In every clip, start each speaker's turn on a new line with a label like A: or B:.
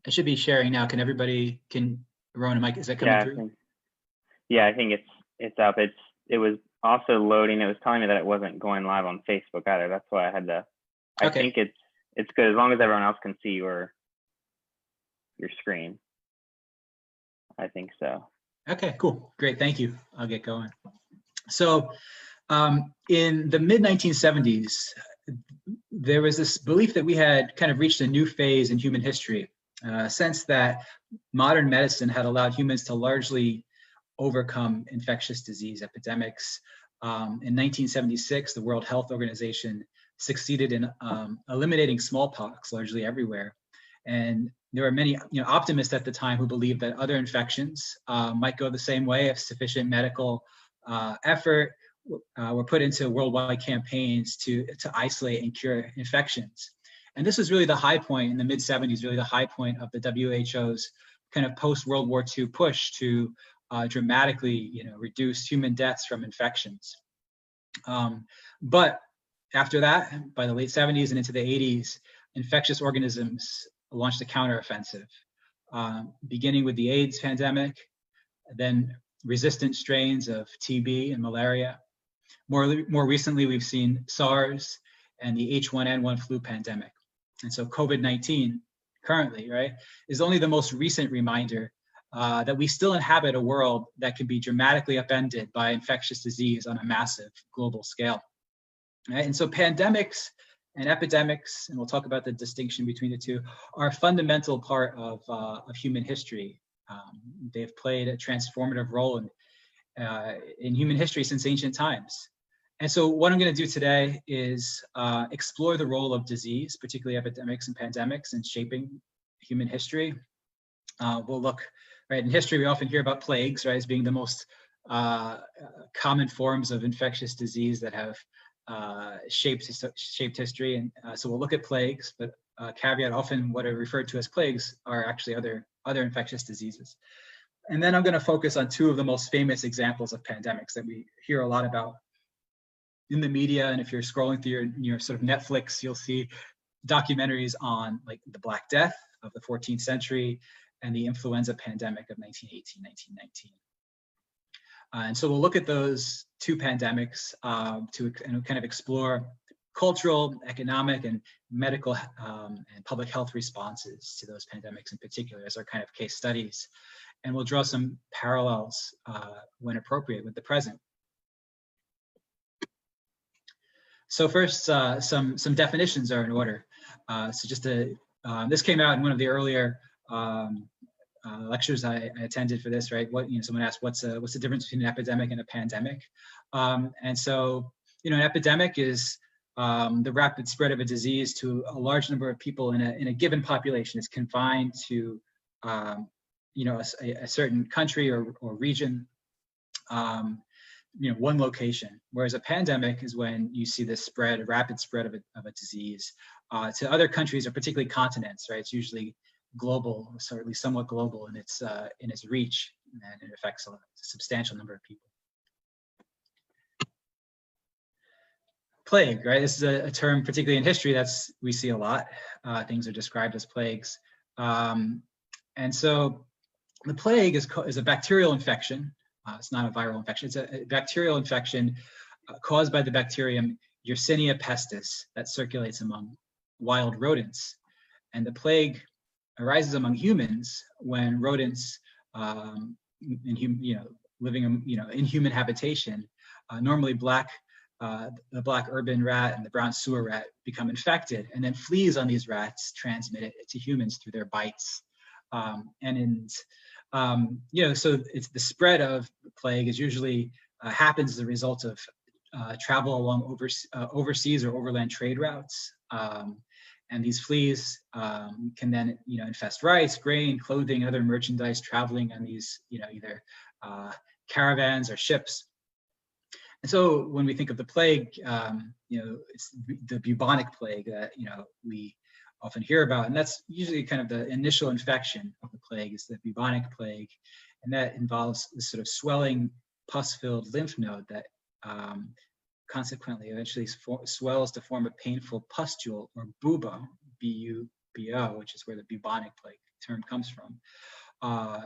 A: I should be sharing now. Can everybody, Rowan and Mike, is that coming
B: Yeah,
A: through?
B: I think it's up. It was also loading. It was telling me that it wasn't going live on Facebook either. That's why I had to. I
A: Okay.
B: think it's good as long as everyone else can see your screen. I think so.
A: Okay, cool. Great. Thank you. I'll get going. So in the mid 1970s, there was this belief that we had kind of reached a new phase in human history, a sense that modern medicine had allowed humans to largely overcome infectious disease epidemics. In 1976, the World Health Organization succeeded in eliminating smallpox largely everywhere. And there were many optimists at the time who believed that other infections might go the same way if sufficient medical effort were put into worldwide campaigns to isolate and cure infections. And this was really the high point in the mid 70s, really the high point of the WHO's kind of post-World War II push to dramatically reduce human deaths from infections. But after that, by the late 70s and into the 80s, infectious organisms launched a counteroffensive, beginning with the AIDS pandemic, then resistant strains of TB and malaria. More recently, we've seen SARS and the H1N1 flu pandemic. And so COVID-19 currently, right, is only the most recent reminder that we still inhabit a world that can be dramatically upended by infectious disease on a massive global scale. Right? And so pandemics and epidemics, and we'll talk about the distinction between the two, are a fundamental part of human history. They've played a transformative role in human history since ancient times. And so what I'm going to do today is explore the role of disease, particularly epidemics and pandemics, in shaping human history. We'll look, right, in history we often hear about plagues, right, as being the most common forms of infectious disease that have shaped history. And so we'll look at plagues, but caveat, often what are referred to as plagues are actually other infectious diseases. And then I'm going to focus on two of the most famous examples of pandemics that we hear a lot about in the media. And if you're scrolling through your sort of Netflix, you'll see documentaries on like the Black Death of the 14th century and the influenza pandemic of 1918, 1919. And so we'll look at those two pandemics to kind of explore cultural, economic, and medical and public health responses to those pandemics in particular as our kind of case studies. And we'll draw some parallels when appropriate with the present. So first, some definitions are in order. So just this came out in one of the earlier lectures I attended for this, right? Someone asked, what's the difference between an epidemic and a pandemic? And so, an epidemic is the rapid spread of a disease to a large number of people in a given population. It's confined to, a certain country or region, one location. Whereas a pandemic is when you see this rapid spread of a disease to other countries or particularly continents, right? It's usually global, or certainly somewhat global in its reach, and it affects a substantial number of people. Plague, right? This is a term, particularly in history, we see a lot. Things are described as plagues, and so the plague is a bacterial infection. It's not a viral infection. It's a bacterial infection caused by the bacterium Yersinia pestis that circulates among wild rodents, and the plague arises among humans when rodents, living in human habitation, normally the black urban rat and the brown sewer rat become infected, and then fleas on these rats transmit it to humans through their bites. So it's the spread of the plague is usually happens as a result of travel along overseas or overland trade routes. And these fleas can then, infest rice, grain, clothing, other merchandise traveling on these, either caravans or ships. And so when we think of the plague, it's the bubonic plague that, we often hear about. And that's usually kind of the initial infection of the plague is the bubonic plague. And that involves this sort of swelling, pus-filled lymph node that consequently eventually swells to form a painful pustule or bubo, B-U-B-O, which is where the bubonic plague term comes from.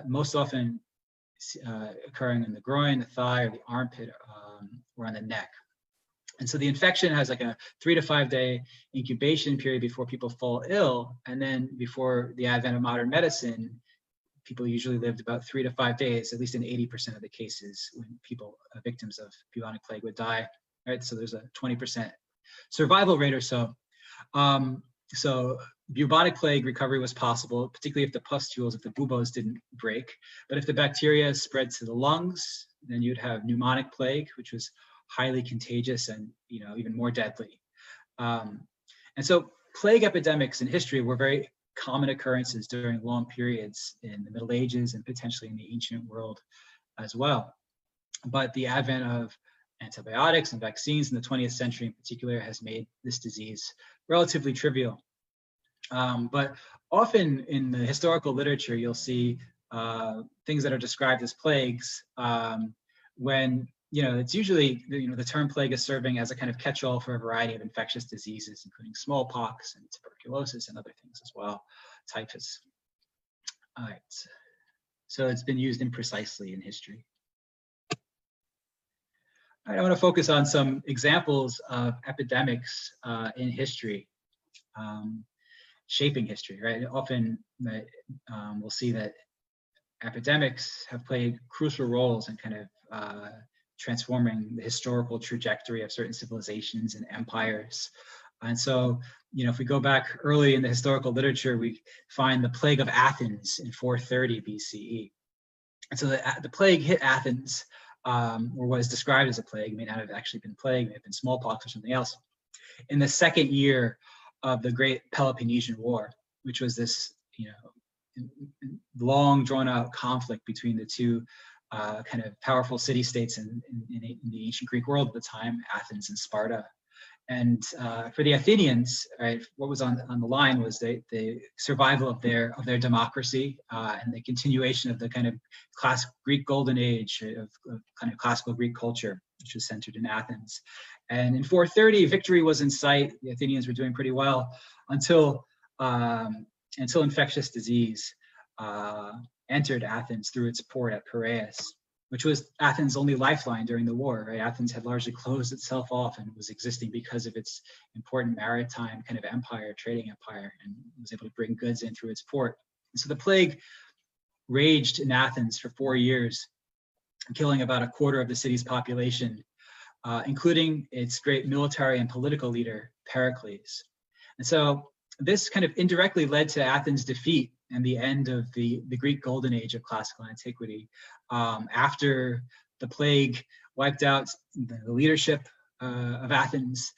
A: Most often occurring in the groin, the thigh, or the armpit, or on the neck. And so the infection has like a 3 to 5 day incubation period before people fall ill. And then before the advent of modern medicine, people usually lived about 3 to 5 days, at least in 80% of the cases when people, victims of bubonic plague, would die, right? So there's a 20% survival rate or so. So bubonic plague recovery was possible, particularly if the pustules, if the buboes didn't break. But if the bacteria spread to the lungs, then you'd have pneumonic plague, which was highly contagious and even more deadly. And so plague epidemics in history were very common occurrences during long periods in the Middle Ages and potentially in the ancient world as well. But the advent of antibiotics and vaccines in the 20th century in particular has made this disease relatively trivial. But often in the historical literature, you'll see things that are described as plagues when it's usually, the term plague is serving as a kind of catch-all for a variety of infectious diseases, including smallpox and tuberculosis and other things as well, typhus. All right, so it's been used imprecisely in history. All right, I want to focus on some examples of epidemics in history, shaping history, right? Often we'll see that epidemics have played crucial roles in kind of transforming the historical trajectory of certain civilizations and empires. And so, if we go back early in the historical literature, we find the plague of Athens in 430 BCE. And so the plague hit Athens, or what is described as a plague. It may not have actually been plague, it may have been smallpox or something else, in the second year of the Great Peloponnesian War, which was this, long drawn out conflict between the two kind of powerful city-states in the ancient Greek world at the time, Athens and Sparta. And for the Athenians, right, what was on the line was the survival of their democracy and the continuation of the kind of Greek golden age of kind of classical Greek culture, which was centered in Athens. And in 430, victory was in sight. The Athenians were doing pretty well until infectious disease entered Athens through its port at Piraeus, which was Athens' only lifeline during the war, right? Athens had largely closed itself off and was existing because of its important maritime kind of empire, trading empire, and was able to bring goods in through its port. And so the plague raged in Athens for 4 years, killing about a quarter of the city's population, including its great military and political leader, Pericles. And so this kind of indirectly led to Athens' defeat and the end of the Greek golden age of classical antiquity. After the plague wiped out the leadership of Athens,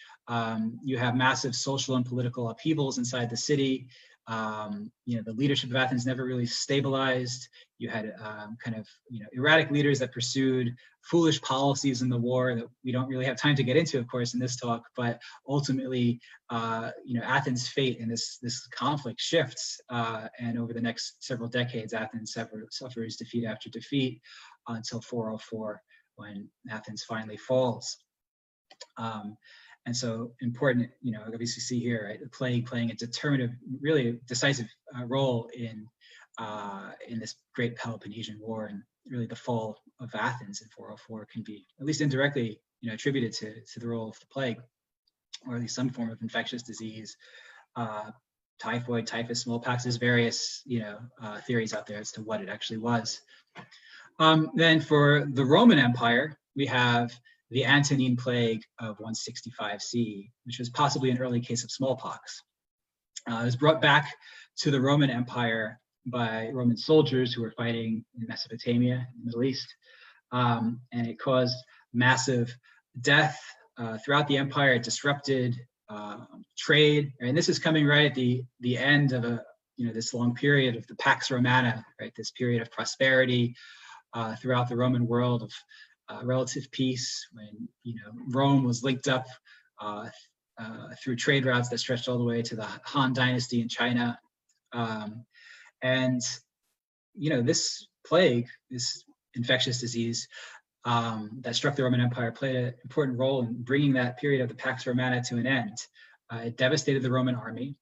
A: you have massive social and political upheavals inside the city. The leadership of Athens never really stabilized. You had kind of erratic leaders that pursued foolish policies in the war that we don't really have time to get into, of course, in this talk. But ultimately, Athens' fate in this conflict shifts, and over the next several decades, Athens suffers defeat after defeat until 404, when Athens finally falls. And so important, obviously see here, right, the plague playing a determinative, really decisive role in this great Peloponnesian War, and really the fall of Athens in 404 can be at least indirectly, attributed to the role of the plague, or at least some form of infectious disease, typhoid, typhus, smallpox. There's various, theories out there as to what it actually was. Then for the Roman Empire, we have the Antonine Plague of 165 CE, which was possibly an early case of smallpox. It was brought back to the Roman Empire by Roman soldiers who were fighting in Mesopotamia, in the Middle East, and it caused massive death throughout the empire. It disrupted trade, and this is coming right at the end of this long period of the Pax Romana, right? This period of prosperity throughout the Roman world, of relative peace, when Rome was linked up through trade routes that stretched all the way to the Han Dynasty in China, and this plague, this infectious disease that struck the Roman Empire, played an important role in bringing that period of the Pax Romana to an end. It devastated the Roman army,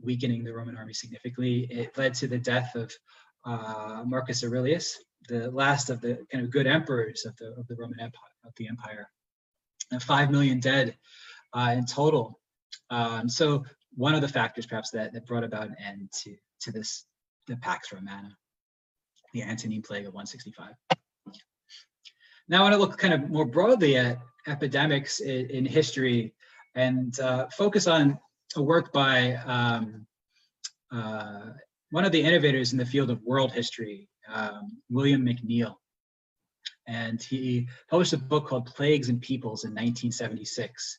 A: weakening the Roman army significantly. It led to the death of Marcus Aurelius, the last of the kind of good emperors of the Roman Empire. 5 million dead in total. So one of the factors perhaps that brought about an end to this, the Pax Romana, the Antonine Plague of 165. Now I want to look kind of more broadly at epidemics in history and focus on a work by one of the innovators in the field of world history, William McNeill. And he published a book called Plagues and Peoples in 1976.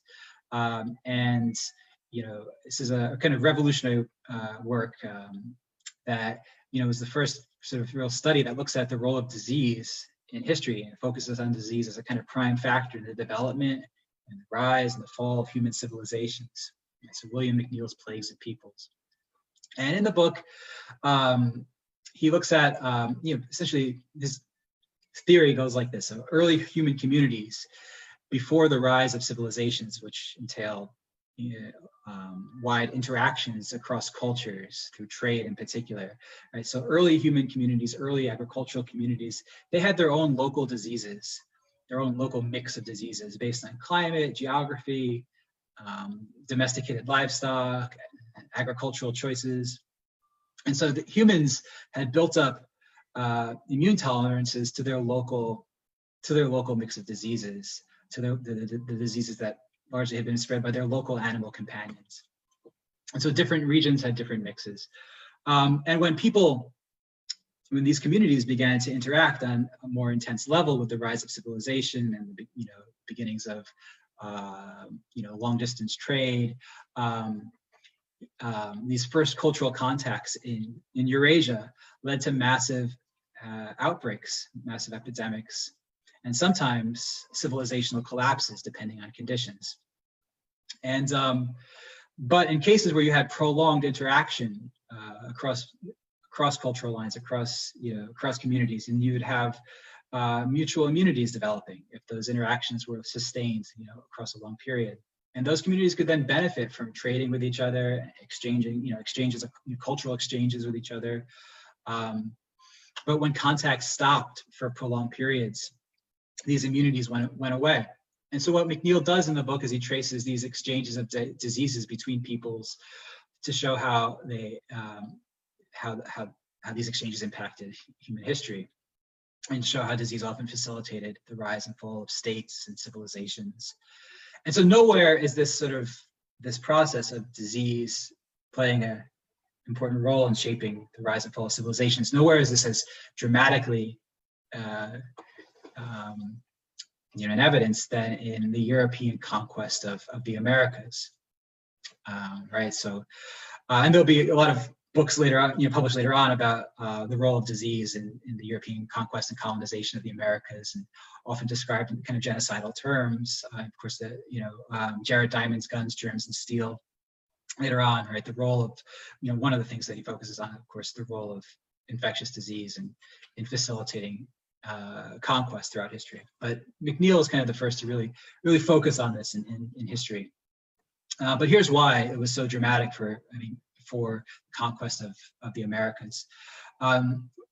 A: And, this is a kind of revolutionary work that, was the first sort of real study that looks at the role of disease in history and focuses on disease as a kind of prime factor in the development and the rise and the fall of human civilizations. And so William McNeill's Plagues and Peoples. And in the book, he looks at, essentially his theory goes like this. So early human communities before the rise of civilizations, which entail wide interactions across cultures through trade in particular, right? So early human communities, early agricultural communities, they had their own local diseases, their own local mix of diseases based on climate, geography, domesticated livestock, agricultural choices. And so the humans had built up immune tolerances to their local mix of diseases, to the diseases that largely had been spread by their local animal companions. And so different regions had different mixes. And when these communities began to interact on a more intense level with the rise of civilization and the beginnings of long distance trade, these first cultural contacts in Eurasia led to massive outbreaks, massive epidemics, and sometimes civilizational collapses depending on conditions. And but in cases where you had prolonged interaction across cultural lines, across communities, and you would have mutual immunities developing if those interactions were sustained across a long period. And those communities could then benefit from trading with each other, cultural exchanges with each other. But when contact stopped for prolonged periods, these immunities went away. And so what McNeill does in the book is he traces these exchanges of diseases between peoples to show how they how these exchanges impacted human history, and show how disease often facilitated the rise and fall of states and civilizations. And so nowhere is this process of disease playing an important role in shaping the rise and fall of civilizations. Nowhere is this as dramatically in evidence than in the European conquest of the Americas, right? So, and there'll be a lot of books later on, published later on about the role of disease in the European conquest and colonization of the Americas, and often described in kind of genocidal terms. Of course, Jared Diamond's Guns, Germs, and Steel later on, right? The role of, one of the things that he focuses on, of course, the role of infectious disease and in facilitating conquest throughout history. But McNeill is kind of the first to really focus on this in history. But here's why it was so dramatic for conquest of the Americas.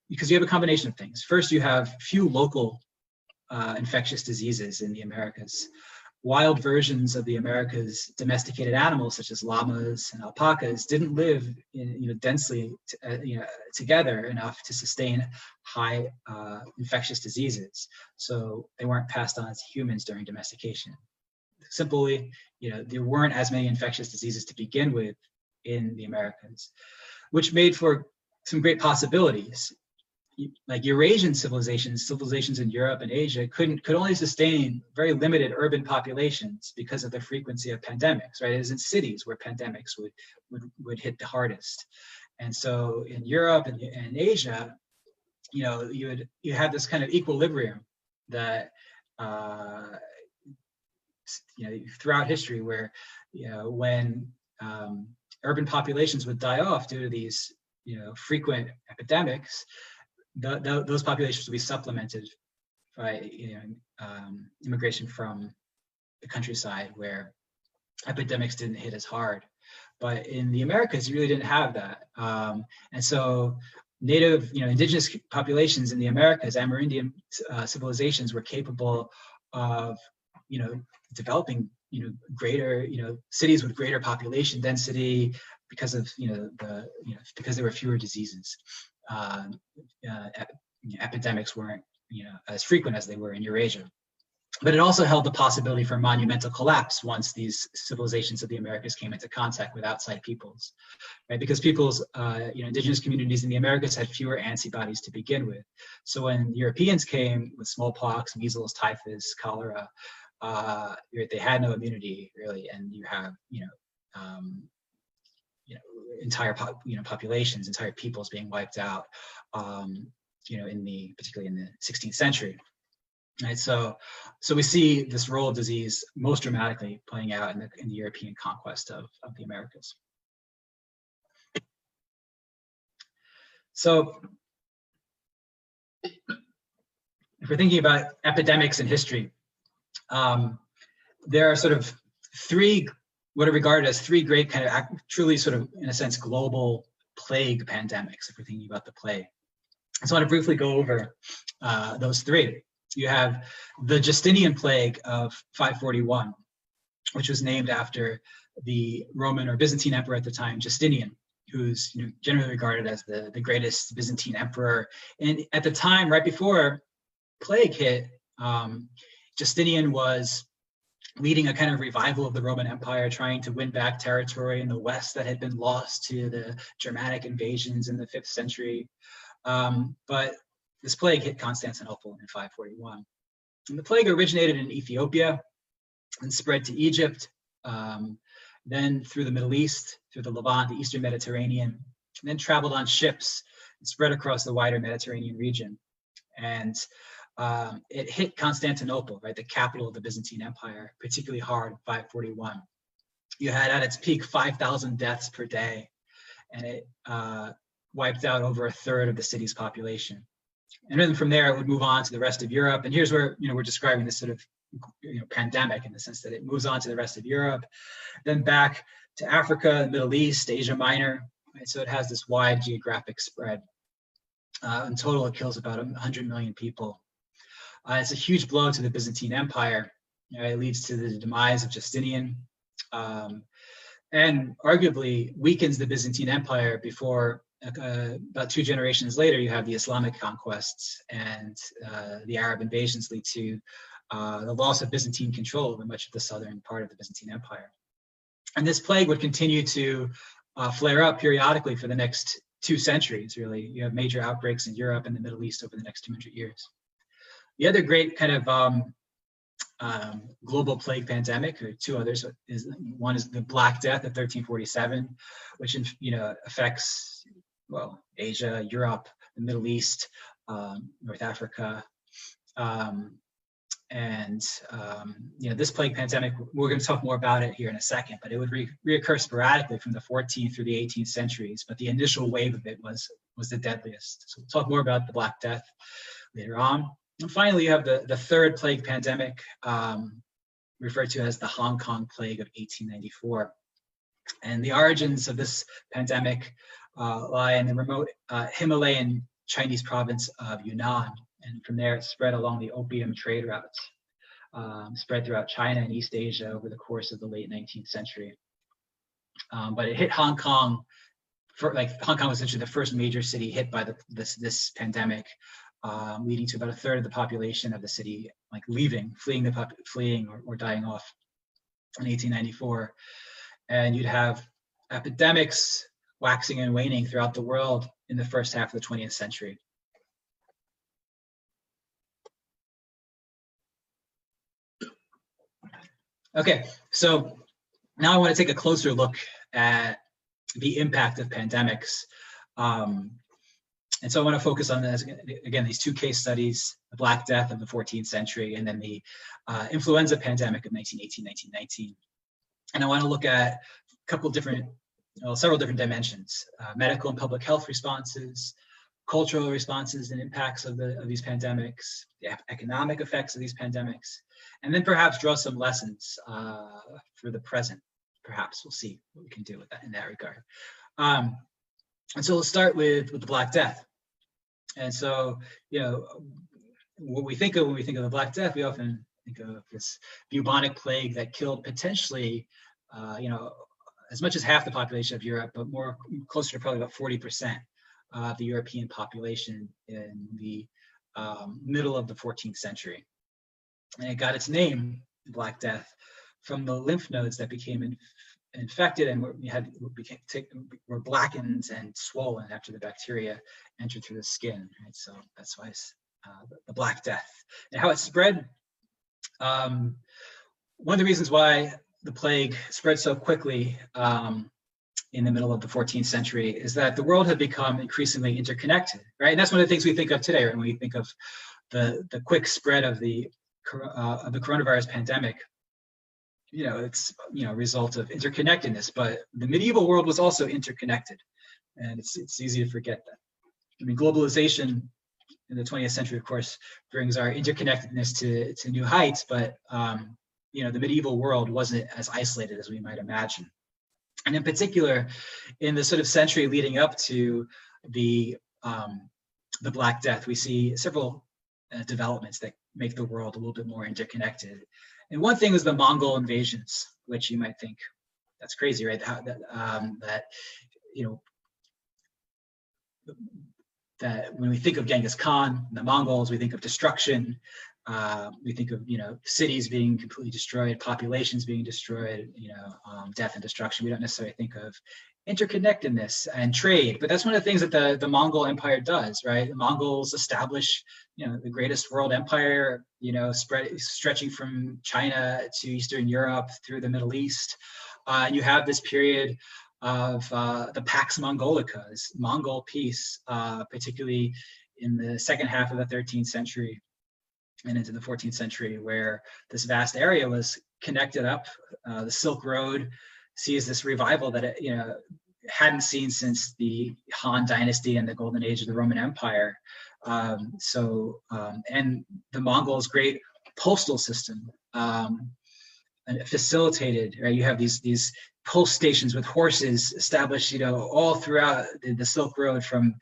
A: Because you have a combination of things. First, you have few local infectious diseases in the Americas. Wild versions of the Americas' domesticated animals, such as llamas and alpacas, didn't live densely together enough to sustain high infectious diseases. So they weren't passed on to humans during domestication. Simply, there weren't as many infectious diseases to begin with in the Americas, which made for some great possibilities. Like Eurasian civilizations in Europe and Asia could only sustain very limited urban populations because of the frequency of pandemics, right? It is in cities where pandemics would hit the hardest. And so in Europe and Asia, you had this kind of equilibrium that throughout history where when urban populations would die off due to these frequent epidemics, those populations would be supplemented by immigration from the countryside where epidemics didn't hit as hard. But in the Americas, you really didn't have that. And so native, indigenous populations in the Americas, Amerindian civilizations were capable of, developing, greater, cities with greater population density because of, because there were fewer diseases. Epidemics weren't, as frequent as they were in Eurasia. But it also held the possibility for monumental collapse once these civilizations of the Americas came into contact with outside peoples, right? Because peoples, indigenous communities in the Americas had fewer antibodies to begin with. So when Europeans came with smallpox, measles, typhus, cholera, they had no immunity really, and you have, entire populations, entire peoples being wiped out, particularly in the 16th century. Right, so we see this role of disease most dramatically playing out in the European conquest of the Americas. So if we're thinking about epidemics in history, there are sort of what are regarded as three great kind of truly sort of, in a sense, global plague pandemics, if we're thinking about the plague. So I want to briefly go over those three. You have the Justinian plague of 541, which was named after the Roman or Byzantine emperor at the time, Justinian, who's generally regarded as the greatest Byzantine emperor. And at the time, right before plague hit, Justinian was leading a kind of revival of the Roman Empire, trying to win back territory in the West that had been lost to the Germanic invasions in the 5th century. But this plague hit Constantinople in 541. And the plague originated in Ethiopia and spread to Egypt, then through the Middle East, through the Levant, the Eastern Mediterranean, and then traveled on ships and spread across the wider Mediterranean region. And it hit Constantinople, right, the capital of the Byzantine Empire, particularly hard in 541. You had at its peak 5,000 deaths per day, and it wiped out over a third of the city's population. And then from there, it would move on to the rest of Europe. And here's where we're describing this sort of pandemic in the sense that it moves on to the rest of Europe, then back to Africa, Middle East, Asia Minor. Right? So it has this wide geographic spread. In total, it kills about 100 million people. It's a huge blow to the Byzantine Empire. It leads to the demise of Justinian, and arguably weakens the Byzantine Empire before. About 2 generations later, you have the Islamic conquests and the Arab invasions lead to the loss of Byzantine control over much of the southern part of the Byzantine Empire. And this plague would continue to flare up periodically for the next 2 centuries, really. You have major outbreaks in Europe and the Middle East over the next 200 years. The other great kind of global plague pandemic, or 2 others, one is the Black Death of 1347, which affects Asia, Europe, the Middle East, North Africa, this plague pandemic, we're going to talk more about it here in a second, but it would reoccur sporadically from the 14th through the 18th centuries, but the initial wave of it was the deadliest. So we'll talk more about the Black Death later on. And finally, you have the third plague pandemic, referred to as the Hong Kong Plague of 1894. And the origins of this pandemic lie in the remote Himalayan Chinese province of Yunnan. And from there, it spread along the opium trade routes, spread throughout China and East Asia over the course of the late 19th century. But it hit Hong Kong. Hong Kong was essentially the first major city hit by this pandemic, leading to about a third of the population of the city fleeing or dying off in 1894. And you'd have epidemics waxing and waning throughout the world in the first half of the 20th century. Okay, so now I want to take a closer look at the impact of pandemics. And so I want to focus on this, again, these 2 case studies, the Black Death of the 14th century, and then the influenza pandemic of 1918, 1919. And I want to look at several different dimensions, medical and public health responses, cultural responses and impacts of these pandemics, the economic effects of these pandemics, and then perhaps draw some lessons for the present perhaps we'll see what we can do with that in that regard. And so we'll start with the Black Death. And so, what we think of when we think of the Black Death, we often think of this bubonic plague that killed potentially, as much as half the population of Europe, but more closer to probably about 40% of the European population in the middle of the 14th century. And it got its name, Black Death, from the lymph nodes that became infected and were blackened and swollen after the bacteria entered through the skin. Right? So that's why it's the Black Death. And how it spread, one of the reasons why the plague spread so quickly in the middle of the 14th century is that the world had become increasingly interconnected, right? And that's one of the things we think of today, right? When we think of the quick spread of the coronavirus pandemic, it's a result of interconnectedness. But the medieval world was also interconnected, and it's easy to forget that. I mean, globalization in the 20th century, of course, brings our interconnectedness to new heights, but the medieval world wasn't as isolated as we might imagine. And in particular, in the sort of century leading up to the Black Death, we see several developments that make the world a little bit more interconnected. And one thing is the Mongol invasions, which you might think that's crazy, right? That when we think of Genghis Khan and the Mongols, we think of destruction. We think of cities being completely destroyed, populations being destroyed, death and destruction. We don't necessarily think of interconnectedness and trade, but that's one of the things that the Mongol Empire does, right? The Mongols establish, the greatest world empire, stretching from China to Eastern Europe through the Middle East. And you have this period of the Pax Mongolica, this Mongol peace, particularly in the second half of the 13th century and into the 14th century, where this vast area was connected up. The Silk Road sees this revival that it hadn't seen since the Han Dynasty and the Golden Age of the Roman Empire. And the Mongols' great postal system facilitated, right? You have these post stations with horses established, all throughout the Silk Road from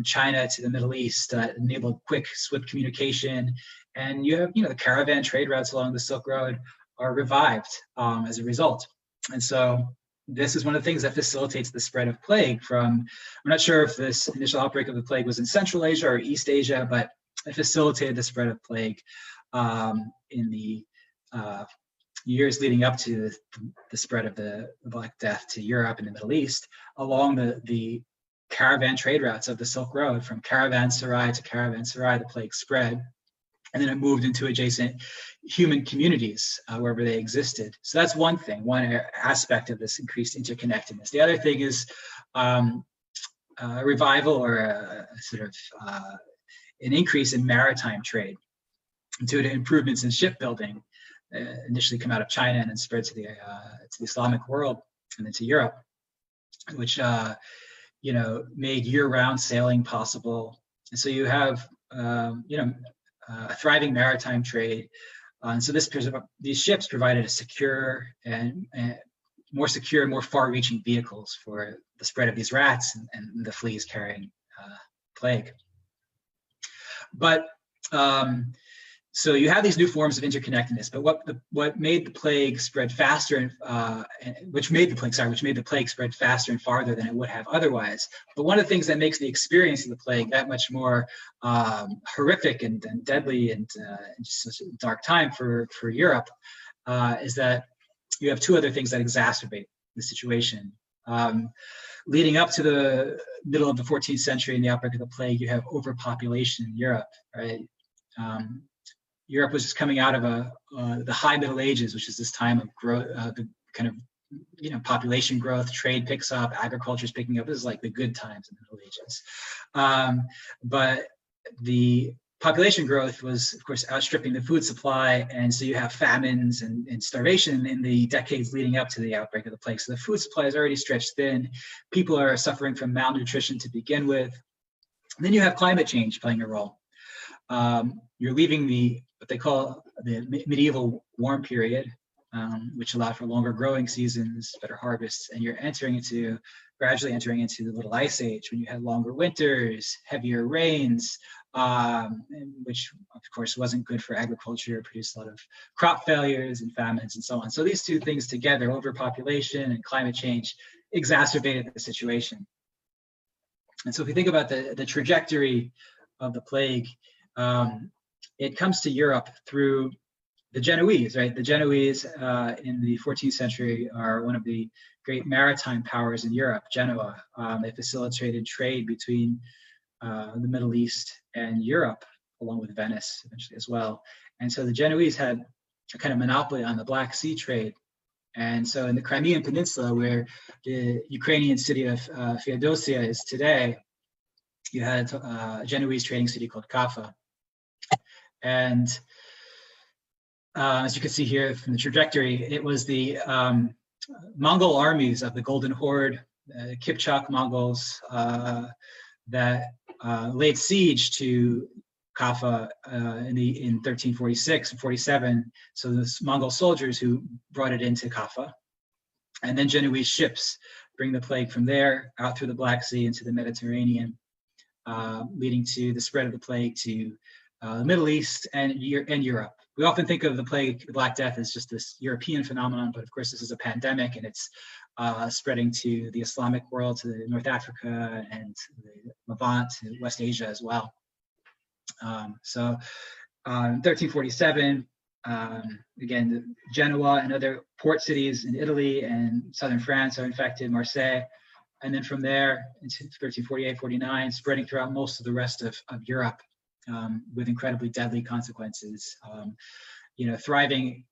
A: China to the Middle East, enabled quick, swift communication. And you have, the caravan trade routes along the Silk Road are revived as a result. And so this is one of the things that facilitates the spread of plague I'm not sure if this initial outbreak of the plague was in Central Asia or East Asia, but it facilitated the spread of plague in the years leading up to the spread of the Black Death to Europe and the Middle East along the caravan trade routes of the Silk Road. From caravanserai to caravanserai, the plague spread, and then it moved into adjacent human communities wherever they existed. So that's one thing, one aspect of this increased interconnectedness. The other thing is a revival or a sort of an increase in maritime trade due to improvements in shipbuilding, initially come out of China and then spread to the Islamic world and then to Europe, which made year-round sailing possible. And so you have a thriving maritime trade. And so these ships provided a secure and more secure, more far-reaching vehicles for the spread of these rats and the fleas carrying plague. But so you have these new forms of interconnectedness, but what made the plague spread faster which made the plague spread faster and farther than it would have otherwise. But one of the things that makes the experience of the plague that much more horrific and deadly and just such a dark time for Europe is that you have two other things that exacerbate the situation. Leading up to the middle of the 14th century and the outbreak of the plague, you have overpopulation in Europe, right? Europe was just coming out of the High Middle Ages, which is this time of growth, the kind of population growth. Trade picks up, agriculture is picking up. This is like the good times in the Middle Ages. But the population growth was, of course, outstripping the food supply, and so you have famines and starvation in the decades leading up to the outbreak of the plague. So the food supply is already stretched thin. People are suffering from malnutrition to begin with. And then you have climate change playing a role. You're leaving what they call the medieval warm period, which allowed for longer growing seasons, better harvests, and you're gradually entering into the Little Ice Age, when you had longer winters, heavier rains, which of course wasn't good for agriculture, produced a lot of crop failures and famines and so on. So these two things together, overpopulation and climate change, exacerbated the situation. And so if you think about the trajectory of the plague, it comes to Europe through the Genoese, right? The Genoese in the 14th century are one of the great maritime powers in Europe, Genoa. They facilitated trade between the Middle East and Europe, along with Venice eventually as well. And so the Genoese had a kind of monopoly on the Black Sea trade. And so in the Crimean Peninsula, where the Ukrainian city of Feodosia is today, you had a Genoese trading city called Kaffa. And as you can see here from the trajectory, it was the Mongol armies of the Golden Horde, Kipchak Mongols, that laid siege to Kaffa in 1346 and 47. So the Mongol soldiers who brought it into Kaffa, and then Genoese ships bring the plague from there out through the Black Sea into the Mediterranean, leading to the spread of the plague to the Middle East and Europe. We often think of the plague, the Black Death, as just this European phenomenon, but of course this is a pandemic, and it's spreading to the Islamic world, to North Africa and the Levant, and West Asia as well. So in 1347, again, Genoa and other port cities in Italy and southern France are infected, Marseille, and then from there into 1348, 49, spreading throughout most of the rest of Europe. With incredibly deadly consequences. Thriving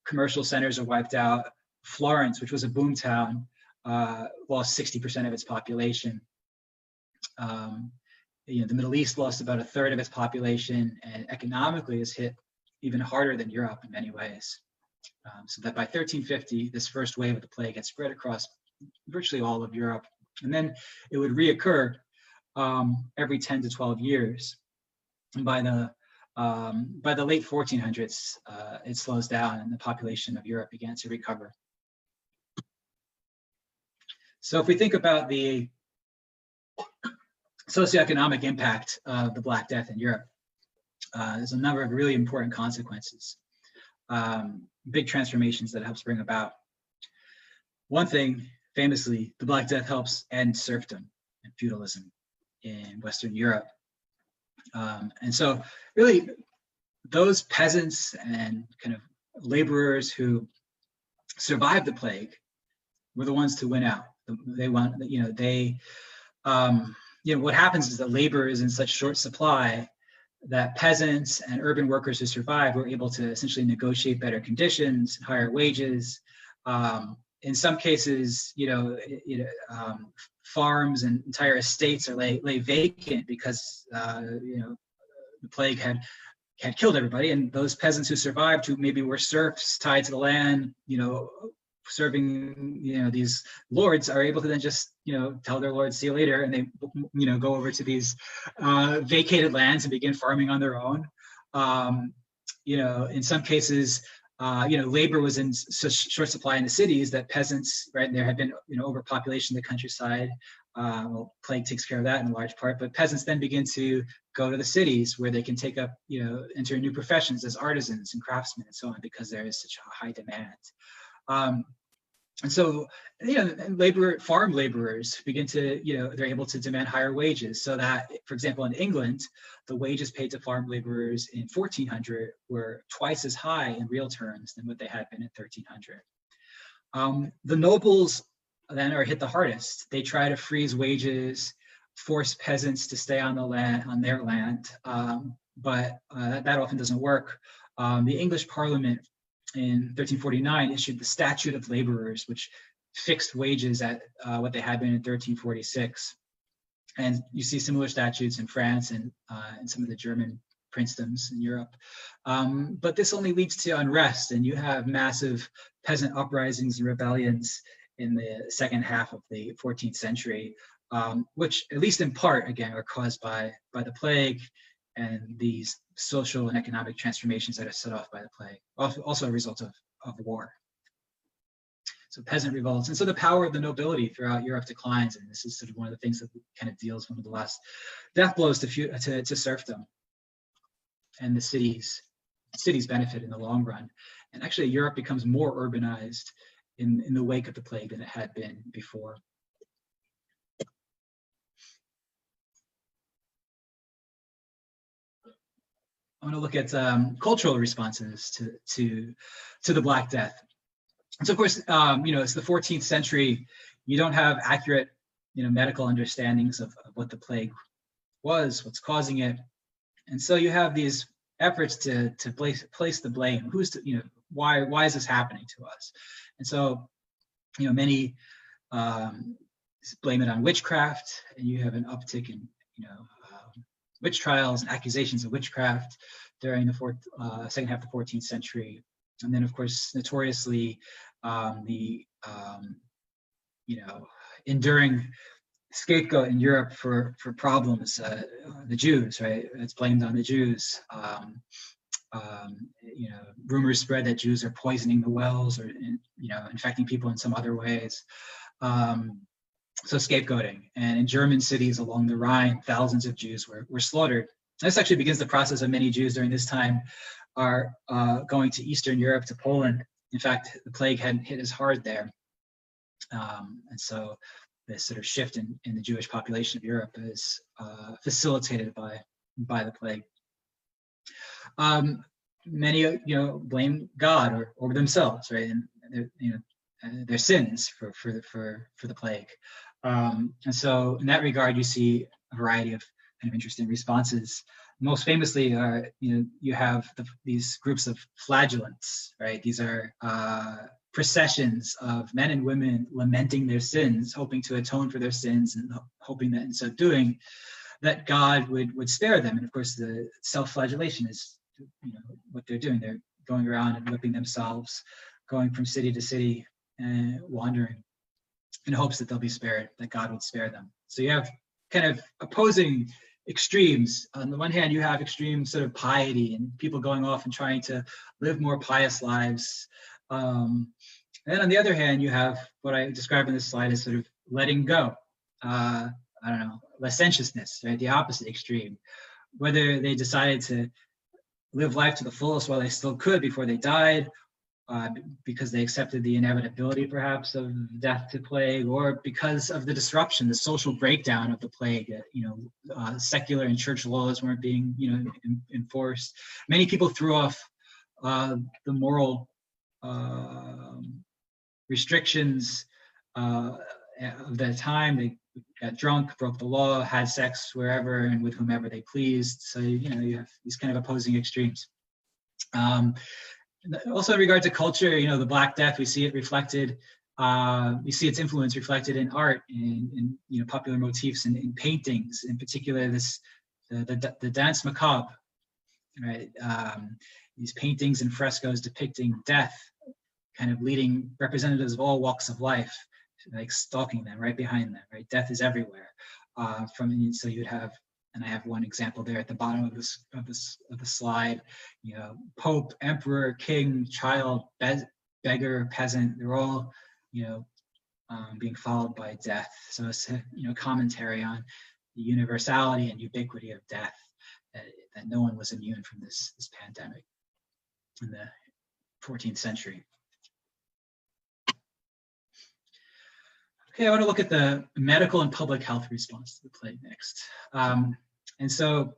A: commercial centers are wiped out. Florence, which was a boom town, lost 60% of its population. The Middle East lost about 1/3 of its population, and economically is hit even harder than Europe in many ways. So that by 1350, this first wave of the plague had spread across virtually all of Europe, and then it would reoccur every 10 to 12 years. And by the late 1400s, it slows down and the population of Europe began to recover. So if we think about the socioeconomic impact of the Black Death in Europe, there's a number of really important consequences, big transformations that it helps bring about. One thing, famously, the Black Death helps end serfdom and feudalism in Western Europe. And so really those peasants and kind of laborers who survived the plague were the ones to win out. What happens is that labor is in such short supply that peasants and urban workers who survived were able to essentially negotiate better conditions, higher wages. In some cases, farms and entire estates are lay vacant because the plague had killed everybody, and those peasants who survived, who maybe were serfs tied to the land, serving these lords, are able to then just tell their lords, see you later, and they go over to these vacated lands and begin farming on their own. In some cases, labor was in such short supply in the cities that peasants, right, there had been overpopulation in the countryside. Plague takes care of that in large part, but peasants then begin to go to the cities where they can take up, enter new professions as artisans and craftsmen and so on, because there is such a high demand. And so, farm laborers begin to, they're able to demand higher wages, so that, for example, in England, the wages paid to farm laborers in 1400 were twice as high in real terms than what they had been in 1300. The nobles then are hit the hardest. They try to freeze wages, force peasants to stay on their land, but that often doesn't work. The English Parliament in 1349 issued the Statute of Laborers, which fixed wages at what they had been in 1346. And you see similar statutes in France and in some of the German princedoms in Europe. But this only leads to unrest, and you have massive peasant uprisings and rebellions in the second half of the 14th century, which, at least in part, again, are caused by the plague and these social and economic transformations that are set off by the plague, also a result of of war. So peasant revolts. And so the power of the nobility throughout Europe declines. And this is sort of one of the things that kind of deals one of the last death blows to serfdom. And the cities benefit in the long run. And actually Europe becomes more urbanized in the wake of the plague than it had been before. I want to look at cultural responses to the Black Death. And so, of course, it's the 14th century. You don't have accurate, medical understandings of what the plague was, what's causing it, and so you have these efforts to place the blame. Why is this happening to us? And so, many blame it on witchcraft, and you have an uptick in witch trials and accusations of witchcraft during the second half of the 14th century. And then, of course, notoriously, the enduring scapegoat in Europe for problems, the Jews, right? It's blamed on the Jews. Rumors spread that Jews are poisoning the wells or infecting people in some other ways. So scapegoating. And in German cities along the Rhine, thousands of Jews were slaughtered. This actually begins the process of many Jews during this time are going to Eastern Europe, to Poland. In fact, the plague hadn't hit as hard there. And so this sort of shift in the Jewish population of Europe is facilitated by the plague. Many, blame God or themselves, right? And their sins for the plague. And so in that regard, you see a variety of kind of interesting responses. Most famously are, you have these groups of flagellants, right? These are processions of men and women lamenting their sins, hoping to atone for their sins, and hoping that in so doing, that God would spare them. And of course, the self-flagellation is, what they're doing. They're going around and whipping themselves, going from city to city, and wandering in hopes that they'll be spared, that God would spare them. So you have kind of opposing extremes. On the one hand, you have extreme sort of piety and people going off and trying to live more pious lives. And then on the other hand, you have what I described in this slide as sort of letting go. Licentiousness, right? The opposite extreme. Whether they decided to live life to the fullest while they still could before they died, because they accepted the inevitability perhaps of death to plague, or because of the disruption, the social breakdown of the plague. Secular and church laws weren't being enforced. Many people threw off the moral restrictions of that time. They got drunk, broke the law, had sex wherever and with whomever they pleased. So you have these kind of opposing extremes. Also in regard to culture, the Black Death, we see it reflected, we see its influence reflected in art, in popular motifs, and in paintings, in particular the danse macabre, right? These paintings and frescoes depicting death, kind of leading representatives of all walks of life, like stalking them right behind them, right? Death is everywhere. So you'd have, and I have one example there at the bottom of the slide. Pope, emperor, king, child, beggar, peasant. They're all, being followed by death. So it's a commentary on the universality and ubiquity of death. That no one was immune from this pandemic in the 14th century. Okay, I want to look at the medical and public health response to the plague next. And so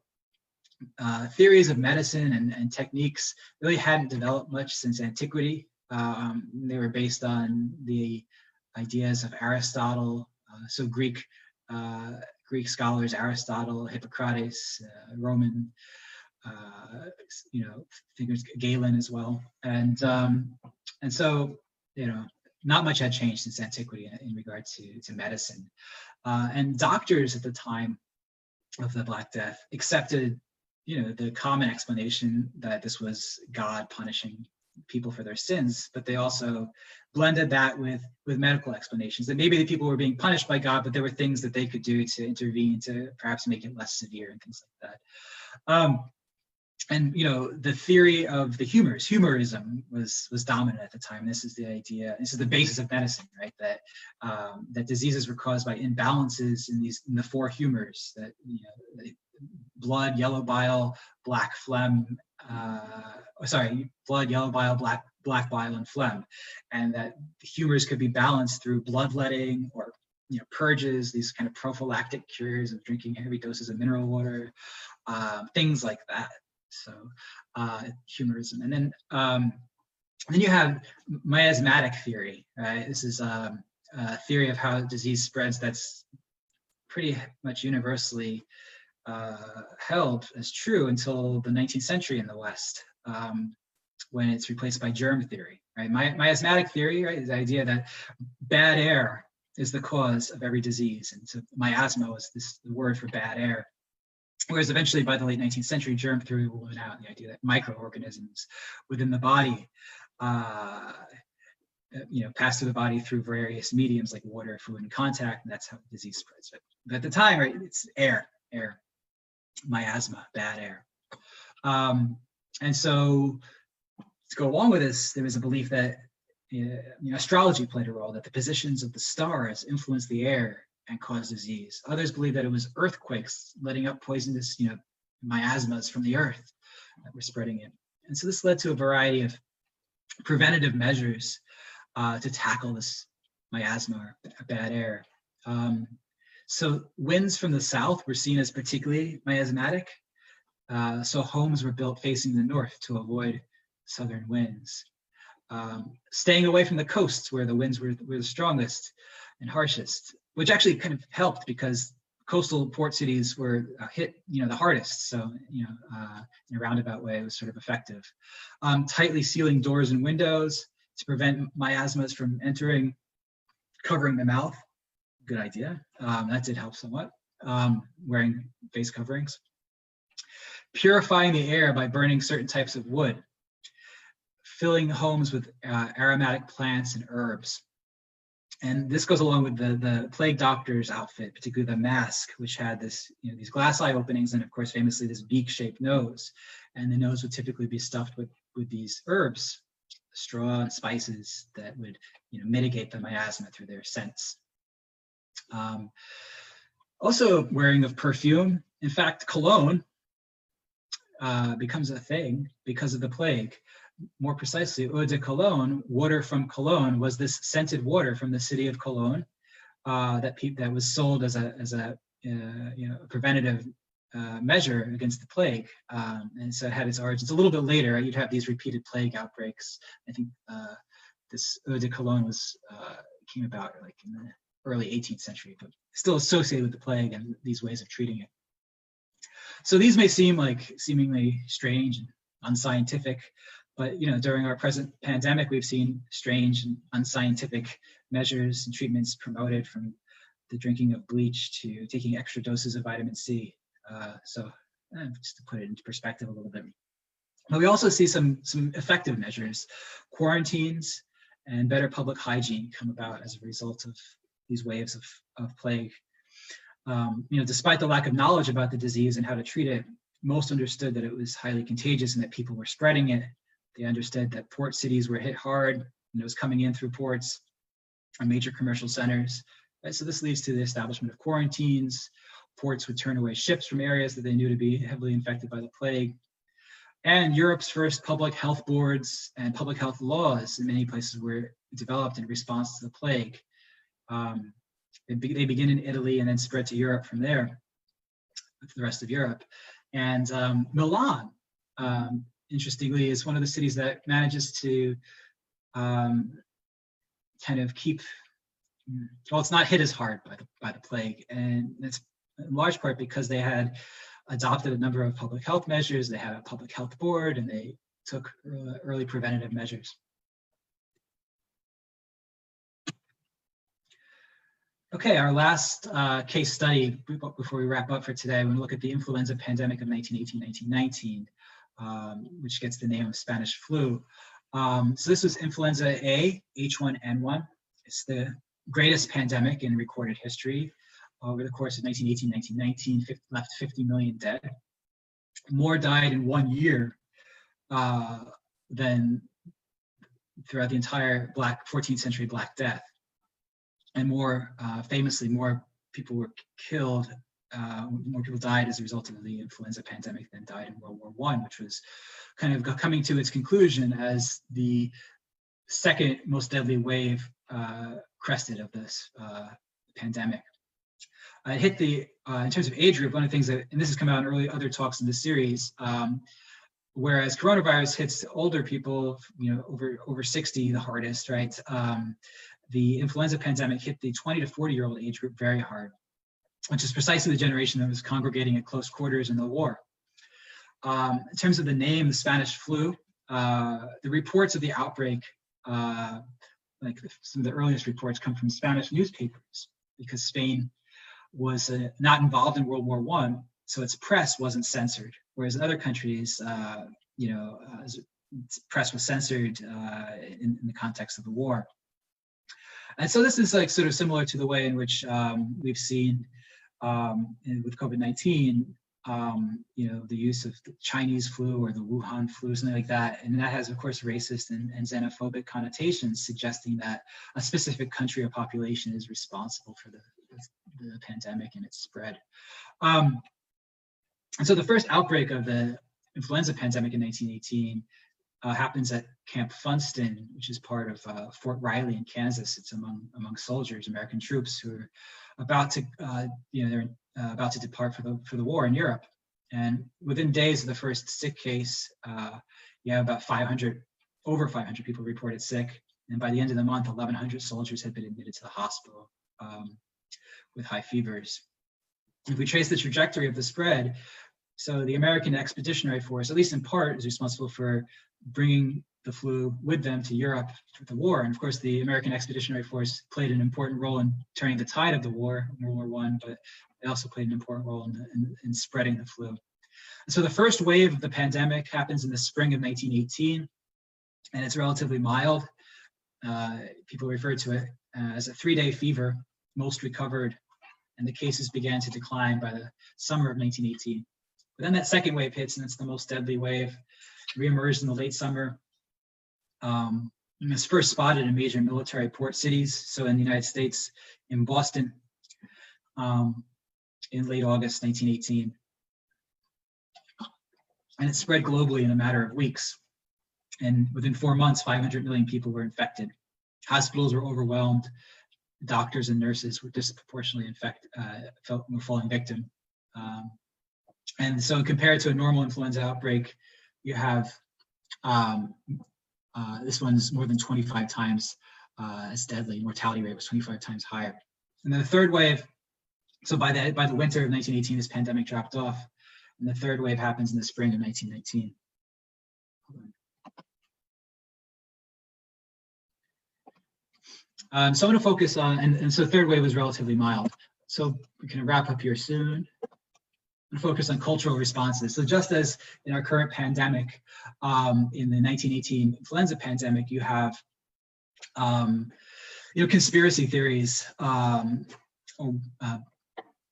A: theories of medicine and techniques really hadn't developed much since antiquity. They were based on the ideas of Aristotle, so Greek scholars, Aristotle, Hippocrates, Roman, figures, Galen as well. And so, not much had changed since antiquity in regard to medicine. And doctors at the time of the Black Death accepted, the common explanation that this was God punishing people for their sins, but they also blended that with medical explanations, that maybe the people were being punished by God, but there were things that they could do to intervene to perhaps make it less severe and things like that. And the theory of the humorism was dominant at the time. This is the idea. This is the basis of medicine, right? That that diseases were caused by imbalances in the four humors. That blood, yellow bile, black phlegm. Blood, yellow bile, black bile, and phlegm, and that the humors could be balanced through bloodletting or purges, these kind of prophylactic cures of drinking heavy doses of mineral water, things like that. So humorism. And then you have miasmatic theory, right? This is a theory of how disease spreads that's pretty much universally held as true until the 19th century in the West, when it's replaced by germ theory, right? Miasmatic theory, right, is the idea that bad air is the cause of every disease. And so miasma was the word for bad air. Whereas eventually by the late 19th century, germ theory will win out, the idea that microorganisms within the body pass through the body through various mediums like water, food, and contact, and that's how disease spreads. But at the time, right, it's air, miasma, bad air. And so to go along with this, there was a belief that astrology played a role, that the positions of the stars influenced the air and cause disease. Others believe that it was earthquakes letting up poisonous, miasmas from the earth that were spreading it. And so this led to a variety of preventative measures to tackle this miasma or bad air. So winds from the south were seen as particularly miasmatic. So homes were built facing the north to avoid southern winds. Staying away from the coasts where the winds were the strongest and harshest, which actually kind of helped because coastal port cities were hit, the hardest. So, in a roundabout way, it was sort of effective. Tightly sealing doors and windows to prevent miasmas from entering, covering the mouth. Good idea. That did help somewhat. Wearing face coverings. Purifying the air by burning certain types of wood. Filling homes with aromatic plants and herbs. And this goes along with the plague doctor's outfit, particularly the mask, which had this, these glass eye openings, and of course, famously, this beak-shaped nose. And the nose would typically be stuffed with these herbs, straw and spices that would, mitigate the miasma through their scents. Also, wearing of perfume. In fact, cologne becomes a thing because of the plague. More precisely, eau de Cologne, water from Cologne, was this scented water from the city of Cologne that was sold as a preventative measure against the plague, and so it had its origins a little bit later. You'd have these repeated plague outbreaks. I think this eau de Cologne came about like in the early 18th century, but still associated with the plague and these ways of treating it. So these may seem like seemingly strange and unscientific, but during our present pandemic, we've seen strange and unscientific measures and treatments promoted, from the drinking of bleach to taking extra doses of vitamin C. So just to put it into perspective a little bit. But we also see some effective measures. Quarantines and better public hygiene come about as a result of these waves of plague. Despite the lack of knowledge about the disease and how to treat it, most understood that it was highly contagious and that people were spreading it. They understood that port cities were hit hard and it was coming in through ports and major commercial centers. Right? So this leads to the establishment of quarantines. Ports would turn away ships from areas that they knew to be heavily infected by the plague. And Europe's first public health boards and public health laws in many places were developed in response to the plague. They begin in Italy and then spread to Europe from there, to the rest of Europe. And Milan, interestingly, is one of the cities that manages to kind of keep, well, it's not hit as hard by the plague. And it's in large part because they had adopted a number of public health measures. They had a public health board and they took early preventative measures. Okay, our last case study before we wrap up for today, we're going to look at the influenza pandemic of 1918-1919, which gets the name of Spanish flu. So this was influenza A, H1N1. It's the greatest pandemic in recorded history. Over the course of 1918-1919, left 50 million dead. more died in 1 year than throughout the entire 14th century Black Death. And more famously, more people were killed, more people died as a result of the influenza pandemic than died in World War I, which was kind of coming to its conclusion as the second most deadly wave crested of this pandemic. It hit in terms of age group, one of the things that, and this has come out in early other talks in the series, whereas coronavirus hits older people, over 60 the hardest, right? The influenza pandemic hit the 20 to 40-year-old age group very hard, which is precisely the generation that was congregating at close quarters in the war. In terms of the name, the Spanish flu, the reports of the outbreak, like some of the earliest reports come from Spanish newspapers, because Spain was not involved in World War I, so its press wasn't censored. Whereas in other countries, press was censored in the context of the war. And so this is like sort of similar to the way in which we've seen with COVID-19, the use of the Chinese flu or the Wuhan flu, something like that. And that has, of course, racist and xenophobic connotations, suggesting that a specific country or population is responsible for the pandemic and its spread. And so the first outbreak of the influenza pandemic in 1918 happens at Camp Funston, which is part of Fort Riley in Kansas. It's among soldiers, American troops who are about to, about to depart for the war in Europe. And within days of the first sick case, you have about over 500 people reported sick. And by the end of the month, 1,100 soldiers had been admitted to the hospital with high fevers. If we trace the trajectory of the spread, so the American Expeditionary Force, at least in part, is responsible for bringing the flu with them to Europe for the war. And of course, the American Expeditionary Force played an important role in turning the tide of the war in World War I, but they also played an important role in spreading the flu. And so the first wave of the pandemic happens in the spring of 1918, and it's relatively mild. People refer to it as a 3-day fever. Most recovered, and the cases began to decline by the summer of 1918. But then that second wave hits, and it's the most deadly wave. Reemerged in the late summer. And it's first spotted in major military port cities. So in the United States, in Boston, in late August 1918. And it spread globally in a matter of weeks. And within 4 months, 500 million people were infected. Hospitals were overwhelmed. Doctors and nurses were disproportionately were falling victim. And so compared to a normal influenza outbreak, you have this one's more than 25 times as deadly. Mortality rate was 25 times higher. And then the third wave, so by the winter of 1918, this pandemic dropped off. And the third wave happens in the spring of 1919. So I'm going to focus on, and so the third wave was relatively mild. So we can wrap up here soon. And focus on cultural responses. So just as in our current pandemic, in the 1918 influenza pandemic, you have, conspiracy theories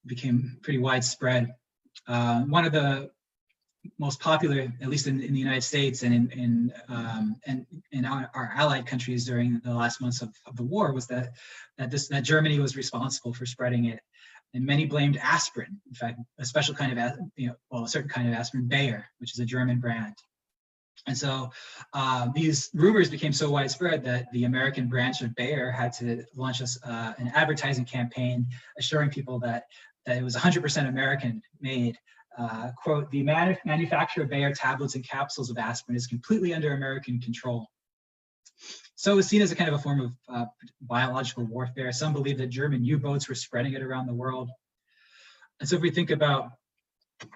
A: became pretty widespread. One of the most popular, at least in the United States and in our allied countries during the last months of the war, was that Germany was responsible for spreading it. And many blamed aspirin. In fact, a special kind of, a certain kind of aspirin, Bayer, which is a German brand. And so these rumors became so widespread that the American branch of Bayer had to launch an advertising campaign assuring people that it was 100% American made. Quote, the manufacture of Bayer tablets and capsules of aspirin is completely under American control. So it was seen as a kind of a form of biological warfare. Some believe that German U-boats were spreading it around the world. And so if we think about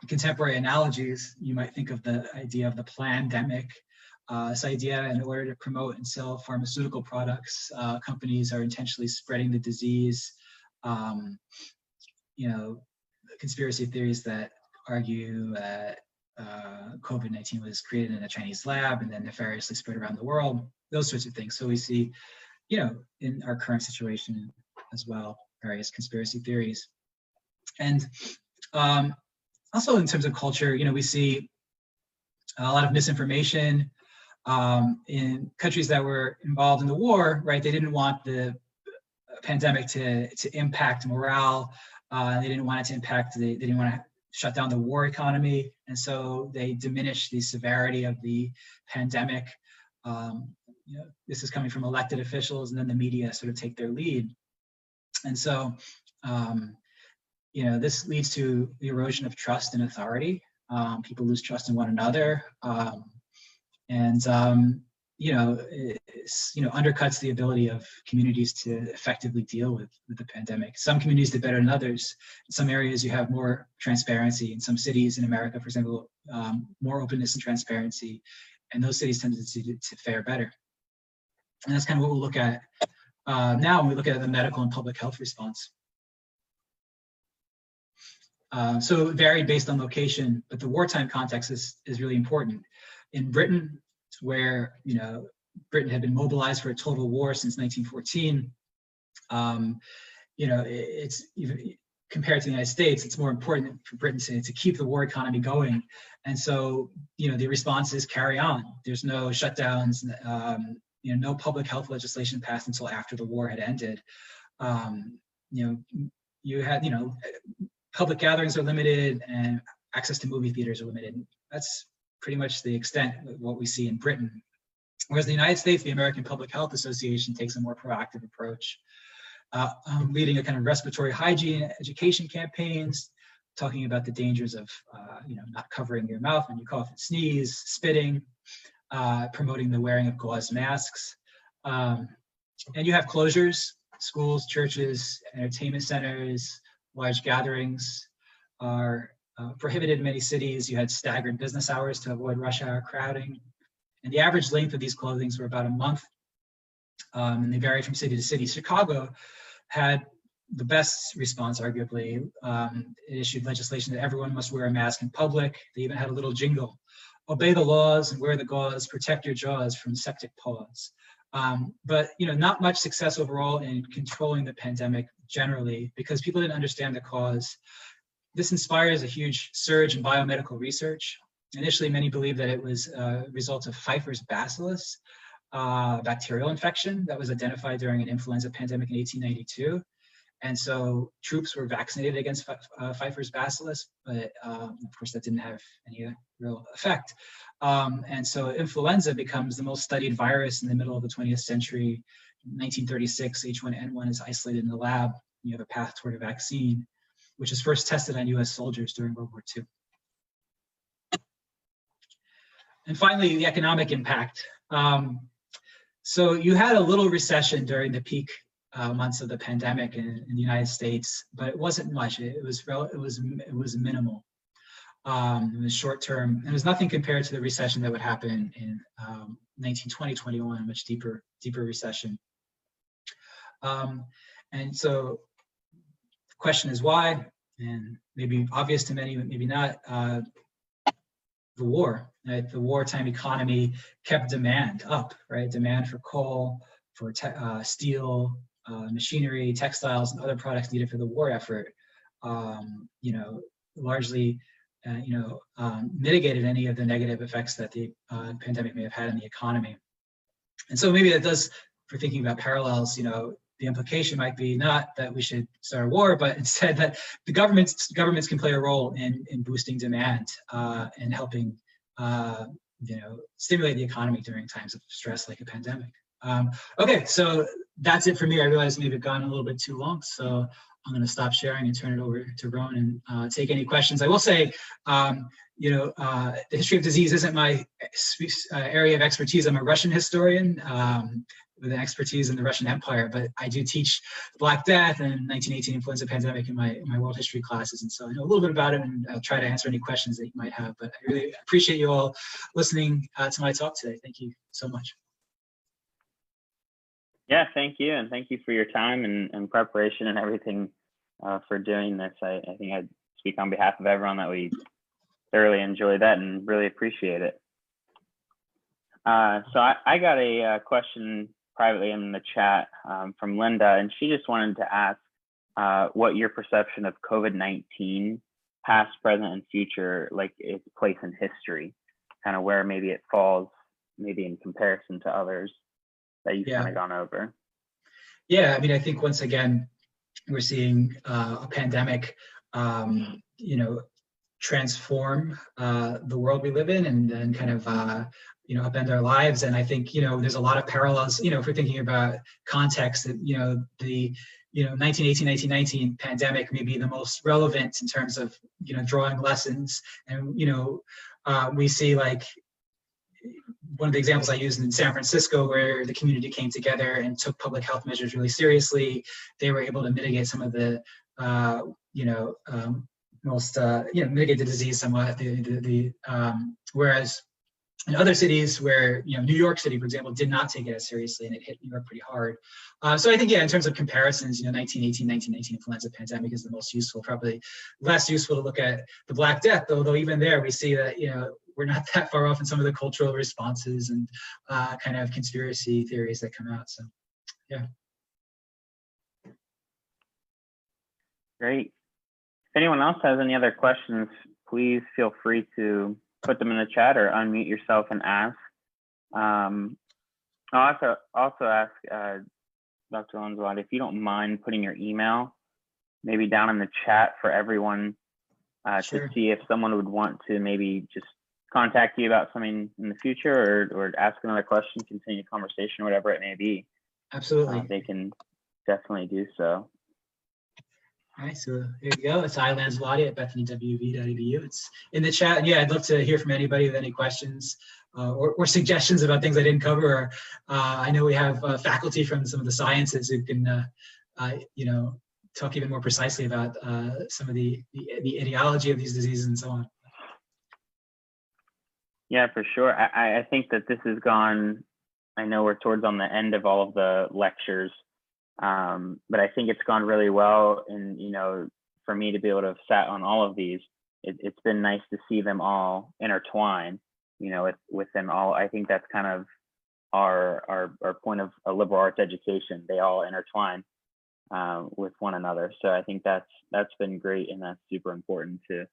A: contemporary analogies, you might think of the idea of the plandemic. This idea, in order to promote and sell pharmaceutical products, companies are intentionally spreading the disease. Conspiracy theories that argue that COVID-19 was created in a Chinese lab and then nefariously spread around the world, those sorts of things. So we see, in our current situation as well, various conspiracy theories. And Also in terms of culture, we see a lot of misinformation in countries that were involved in the war, right? They didn't want the pandemic to impact morale. They didn't want it to impact, they didn't want to shut down the war economy. And so they diminished the severity of the pandemic. This is coming from elected officials, and then the media sort of take their lead. And so, this leads to the erosion of trust and authority. People lose trust in one another. Undercuts the ability of communities to effectively deal with the pandemic. Some communities did better than others. In some areas, you have more transparency. In some cities in America, for example, more openness and transparency, and those cities tended to fare better. And that's kind of what we'll look at now when we look at the medical and public health response. So it varied based on location, but the wartime context is really important. In Britain, where Britain had been mobilized for a total war since 1914, it's even compared to the United States, it's more important for Britain to keep the war economy going. And so, the responses carry on. There's no shutdowns, no public health legislation passed until after the war had ended. You had, public gatherings are limited and access to movie theaters are limited. That's pretty much the extent of what we see in Britain. Whereas in the United States, the American Public Health Association takes a more proactive approach, leading a kind of respiratory hygiene education campaigns, talking about the dangers of not covering your mouth when you cough and sneeze, spitting, promoting the wearing of gauze masks. And you have closures, schools, churches, entertainment centers, large gatherings are prohibited in many cities. You had staggered business hours to avoid rush hour crowding. And the average length of these closings were about a month. And they vary from city to city. Chicago had the best response, arguably. It issued legislation that everyone must wear a mask in public. They even had a little jingle: obey the laws and wear the gauze, protect your jaws from septic paws. But not much success overall in controlling the pandemic generally, because people didn't understand the cause. This inspires a huge surge in biomedical research. Initially, many believed that it was a result of Pfeiffer's bacillus, bacterial infection that was identified during an influenza pandemic in 1892. And so troops were vaccinated against Pfeiffer's bacillus, but of course that didn't have any real effect. And so influenza becomes the most studied virus in the middle of the 20th century. In 1936, H1N1 is isolated in the lab. You have a path toward a vaccine, which is first tested on US soldiers during World War II. And finally, the economic impact. So you had a little recession during the peak months of the pandemic in the United States, but it wasn't much. It was minimal. It was short term. It was nothing compared to the recession that would happen in 1920-21, a much deeper recession. And so the question is why, and maybe obvious to many, but maybe not. The war, right? The wartime economy kept demand up, right? Demand for coal, for steel, machinery, textiles, and other products needed for the war effort, largely, mitigated any of the negative effects that the pandemic may have had in the economy. And so maybe that does, for thinking about parallels, the implication might be not that we should start a war, but instead that the governments can play a role in boosting demand and helping, stimulate the economy during times of stress like a pandemic. Okay, so that's it for me. I realize maybe I've gone a little bit too long, so I'm going to stop sharing and turn it over to Rowan and take any questions. I will say, the history of disease isn't my area of expertise. I'm a Russian historian with an expertise in the Russian Empire, but I do teach Black Death and 1918 influenza pandemic in my world history classes, and so I know a little bit about it, and I'll try to answer any questions that you might have. But I really appreciate you all listening to my talk today. Thank you so much.
B: Yeah, thank you, and thank you for your time and preparation and everything for doing this. I think I'd speak on behalf of everyone that we thoroughly enjoyed that and really appreciate it. So I got a question privately in the chat from Linda, and she just wanted to ask what your perception of COVID-19 past, present, and future, like its place in history, kind of where maybe it falls, maybe in comparison to others that you've kind of gone over.
A: Yeah, I mean, I think once again, we're seeing a pandemic, transform the world we live in, and kind of upend our lives. And I think there's a lot of parallels. If we're thinking about context, that the 1918, 1919 pandemic may be the most relevant in terms of drawing lessons. And we see, like, one of the examples I used in San Francisco, where the community came together and took public health measures really seriously. They were able to mitigate some of the mitigate the disease somewhat. Whereas in other cities, where New York City, for example, did not take it as seriously, and it hit New York pretty hard. So I think, in terms of comparisons, 1918, 1919 influenza pandemic is the most useful. Probably less useful to look at the Black Death, though even there we see that we're not that far off in some of the cultural responses and kind of conspiracy theories that come out. So yeah.
B: Great. If anyone else has any other questions, please feel free to put them in the chat or unmute yourself and ask. I'll also ask Dr. Lanzillotti, if you don't mind putting your email maybe down in the chat for everyone
A: Sure.
B: to see if someone would want to maybe just contact you about something in the future, or ask another question, continue the conversation, whatever it may be.
A: Absolutely.
B: They can definitely do so.
A: All right, so here you go. It's Lanzillotti at bethanywv.edu. It's in the chat. Yeah, I'd love to hear from anybody with any questions or suggestions about things I didn't cover. Or, I know we have faculty from some of the sciences who can, talk even more precisely about some of the etiology of these diseases and so on.
B: Yeah, for sure. I think that this has gone, I know we're towards on the end of all of the lectures, but I think it's gone really well. And, for me to be able to have sat on all of these, it's been nice to see them all intertwine, within all. I think that's kind of our point of a liberal arts education. They all intertwine with one another. So I think that's been great, and that's super important to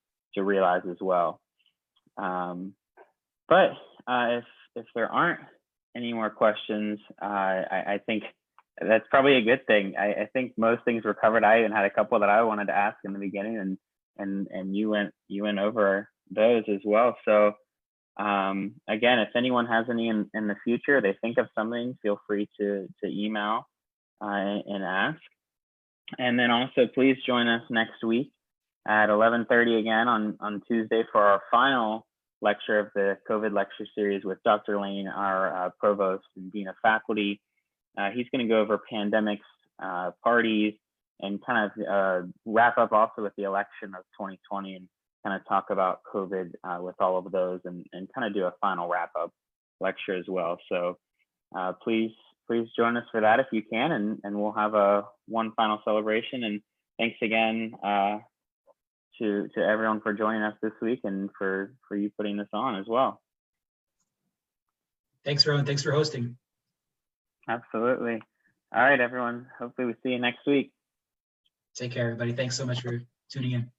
B: realize as well. But if there aren't any more questions, I think that's probably a good thing. I think most things were covered. I even had a couple that I wanted to ask in the beginning, and you went over those as well. So again, if anyone has any in the future, they think of something, feel free to email and ask. And then also, please join us next week at 11:30 again on Tuesday for our final lecture of the COVID lecture series with Dr. Lane, our provost and dean of faculty. He's going to go over pandemics, parties, and kind of wrap up also with the election of 2020, and kind of talk about COVID with all of those, and kind of do a final wrap up lecture as well. So please join us for that if you can, and we'll have one final celebration. And thanks again to everyone for joining us this week, and for you putting this on as well.
A: Thanks, Rowan. Thanks for hosting.
B: Absolutely. All right, everyone. Hopefully we see you next week.
A: Take care, everybody. Thanks so much for tuning in.